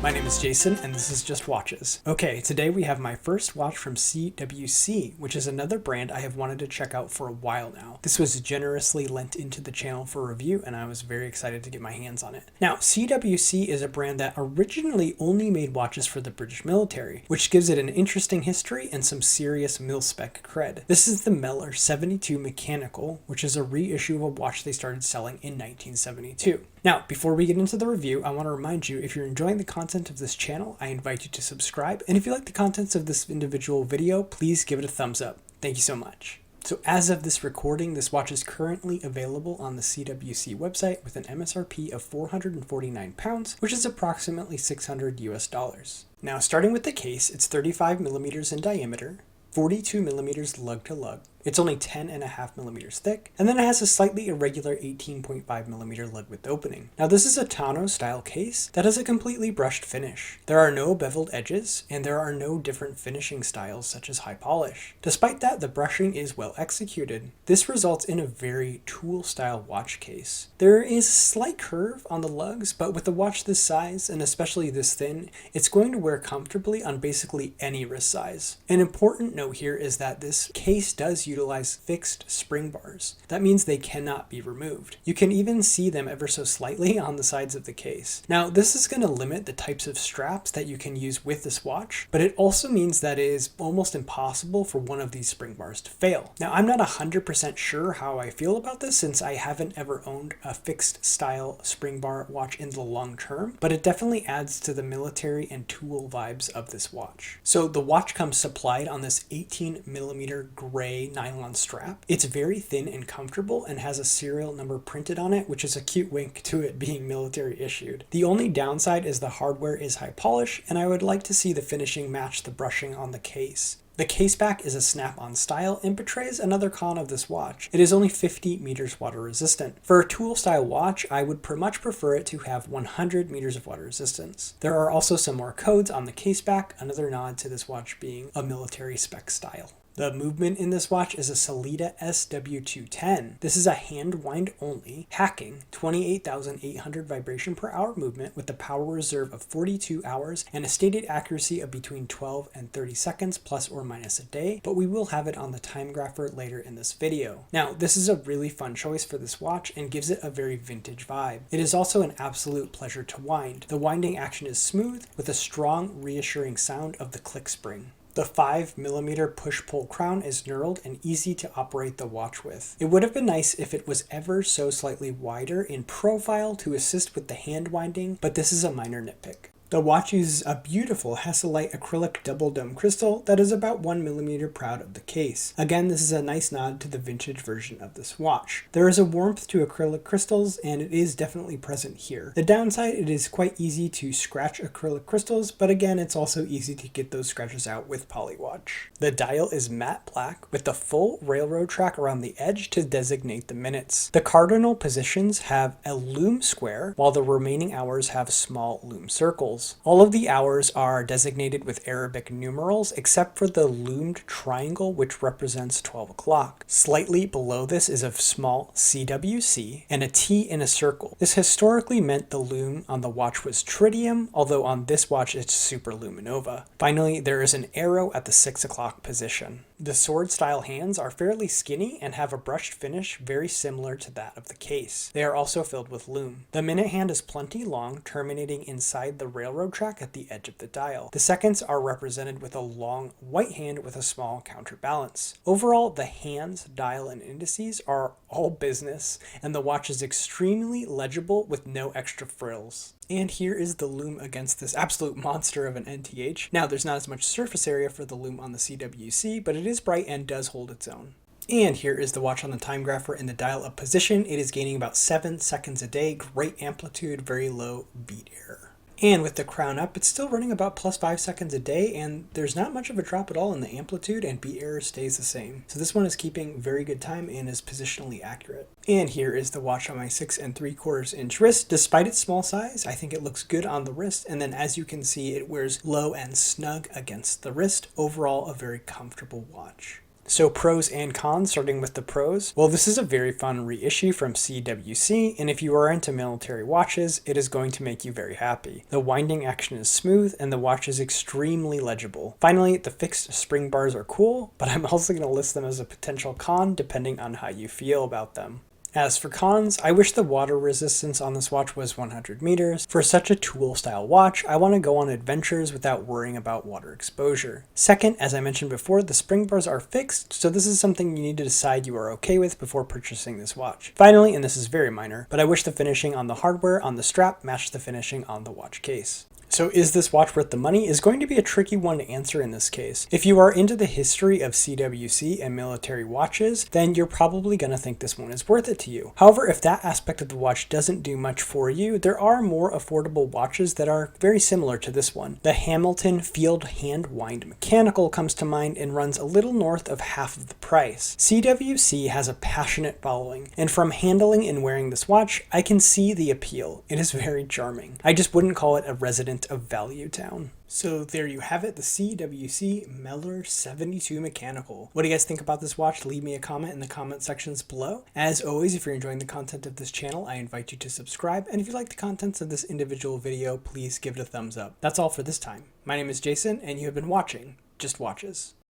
My name is Jason, and this is Just Watches. Okay, today we have my first watch from CWC, which is another brand I have wanted to check out for a while now. This was generously lent into the channel for review, and I was very excited to get my hands on it. Now, CWC is a brand that originally only made watches for the British military, which gives it an interesting history and some serious mil-spec cred. This is the Mellor 72 Mechanical, which is a reissue of a watch they started selling in 1972. Now, before we get into the review, I want to remind you, if you're enjoying the content of this channel, I invite you to subscribe, and if you like the contents of this individual video, please give it a thumbs up. Thank you so much. So as of this recording, this watch is currently available on the CWC website with an MSRP of £449, which is approximately $600 US. Now, starting with the case, it's 35 millimeters in diameter, 42 millimeters lug to lug. It's only 10.5 millimeters thick, and then it has a slightly irregular 18.5 millimeter lug width opening. Now, this is a tonneau style case that has a completely brushed finish. There are no beveled edges, and there are no different finishing styles such as high polish. Despite that, the brushing is well executed. This results in a very tool style watch case. There is a slight curve on the lugs, but with a watch this size, and especially this thin, it's going to wear comfortably on basically any wrist size. An important note here is that this case does utilize fixed spring bars. That means they cannot be removed. You can even see them ever so slightly on the sides of the case. Now, this is going to limit the types of straps that you can use with this watch, but it also means that it is almost impossible for one of these spring bars to fail. Now, I'm not 100% sure how I feel about this since I haven't ever owned a fixed style spring bar watch in the long term, but it definitely adds to the military and tool vibes of this watch. So the watch comes supplied on this 18 millimeter gray nylon strap. It's very thin and comfortable and has a serial number printed on it, which is a cute wink to it being military issued. The only downside is the hardware is high polish, and I would like to see the finishing match the brushing on the case. The caseback is a snap-on style and betrays another con of this watch. It is only 50 meters water resistant. For a tool style watch, I would much prefer it to have 100 meters of water resistance. There are also some more codes on the caseback, another nod to this watch being a military spec style. The movement in this watch is a Sellita SW210. This is a hand wind only, hacking 28,800 vibration per hour movement with a power reserve of 42 hours and a stated accuracy of between 12 and 30 seconds plus or minus a day, but we will have it on the Timegrapher later in this video. Now, this is a really fun choice for this watch and gives it a very vintage vibe. It is also an absolute pleasure to wind. The winding action is smooth with a strong, reassuring sound of the click spring. The 5 millimeter push-pull crown is knurled and easy to operate the watch with. It would have been nice if it was ever so slightly wider in profile to assist with the hand winding, but this is a minor nitpick. The watch uses a beautiful Hasselite acrylic double dome crystal that is about 1 millimeter proud of the case. Again, this is a nice nod to the vintage version of this watch. There is a warmth to acrylic crystals, and it is definitely present here. The downside, it is quite easy to scratch acrylic crystals, but again, it's also easy to get those scratches out with Polywatch. The dial is matte black with the full railroad track around the edge to designate the minutes. The cardinal positions have a Lume square, while the remaining hours have small Lume circles. All of the hours are designated with Arabic numerals except for the lumed triangle, which represents 12 o'clock. Slightly below this is a small CWC and a T in a circle. This historically meant the lume on the watch was tritium, although on this watch it's superluminova. Finally, there is an arrow at the 6 o'clock position. The sword style hands are fairly skinny and have a brushed finish very similar to that of the case. They are also filled with lume. The minute hand is plenty long, terminating inside the railroad track at the edge of the dial. The seconds are represented with a long white hand with a small counterbalance. Overall, the hands, dial, and indices are all business, and the watch is extremely legible with no extra frills. And here is the lume against this absolute monster of an NTH. Now, there's not as much surface area for the lume on the CWC, but it is bright and does hold its own. And here is the watch on the Timegrapher in the dial-up position. It is gaining about 7 seconds a day, great amplitude, very low beat error. And with the crown up, it's still running about plus 5 seconds a day, and there's not much of a drop at all in the amplitude, and beat error stays the same. So this one is keeping very good time and is positionally accurate. And here is the watch on my 6 3/4 inch wrist. Despite its small size, I think it looks good on the wrist, and then as you can see, it wears low and snug against the wrist. Overall, a very comfortable watch. So pros and cons, starting with the pros. Well, this is a very fun reissue from CWC, and if you are into military watches, it is going to make you very happy. The winding action is smooth, and the watch is extremely legible. Finally, the fixed spring bars are cool, but I'm also going to list them as a potential con depending on how you feel about them. As for cons, I wish the water resistance on this watch was 100 meters. For such a tool style watch, I want to go on adventures without worrying about water exposure. Second, as I mentioned before, the spring bars are fixed, so this is something you need to decide you are okay with before purchasing this watch. Finally, and this is very minor, but I wish the finishing on the hardware on the strap matched the finishing on the watch case. So is this watch worth the money is going to be a tricky one to answer in this case. If you are into the history of CWC and military watches, then you're probably going to think this one is worth it to you. However, if that aspect of the watch doesn't do much for you, there are more affordable watches that are very similar to this one. The Hamilton Field Hand Wind Mechanical comes to mind and runs a little north of half of the price. CWC has a passionate following, and from handling and wearing this watch, I can see the appeal. It is very charming. I just wouldn't call it a resident of Value Town. So there you have it, the CWC Mellor 72 Mechanical. What do you guys think about this watch? Leave me a comment in the comment sections below. As always, if you're enjoying the content of this channel, I invite you to subscribe. And if you like the contents of this individual video, please give it a thumbs up. That's all for this time. My name is Jason, and you have been watching Just Watches.